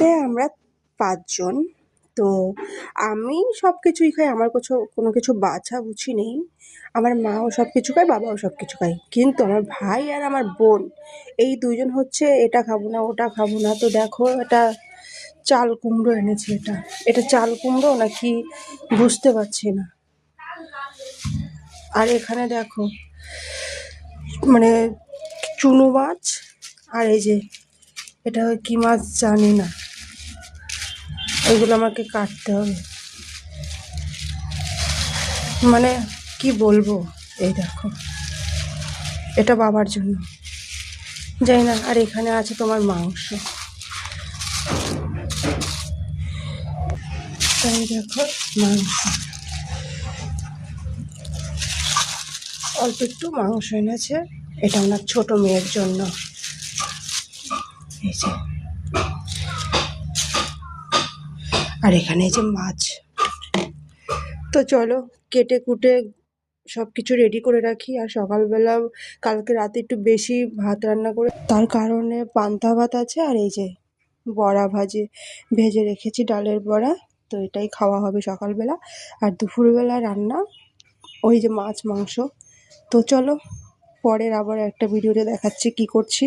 বাড়িতে আমরা ৫ জন। তো আমি সব কিছুই খাই, আমার কোনো কিছু বাছাবুছি নেই। আমার মাও সব কিছু খায়, বাবাও সব কিছু খায়। কিন্তু আমার ভাই আর আমার বোন এই ২ জন হচ্ছে এটা খাবো না, ওটা খাবো না। তো দেখো এটা চাল কুমড়ো এনেছে এটা। এটা চাল কুমড়ো নাকি বুঝতে পারছি না। আর এখানে দেখো মানে চুনো মাছ, আর এই যে এটা কি মাছ জানি না, এগুলো আমাকে কাটতে হবে। মানে কি বলবো, এই দেখো এটা বাবার জন্য, জানি না। আর এখানে আছে তোমার মাংস, তাই দেখো মাংস, অল্প একটু মাংস এনেছে। এটা ওনার ছোট মেয়ের জন্য। এই যে, আর এখানে এই যে মাছ। তো চলো কেটে কুটে সব কিছু রেডি করে রাখি। আর সকালবেলা কালকে রাতে একটু বেশি ভাত রান্না করে, তার কারণে পান্তা ভাত আছে। আর এই যে বড়া ভেজে রেখেছি, ডালের বড়া। তো এটাই খাওয়া হবে সকালবেলা। আর দুপুরবেলা রান্না ওই যে মাছ মাংস। তো চলো পরের আবার একটা ভিডিওতে দেখাচ্ছি কি করছি।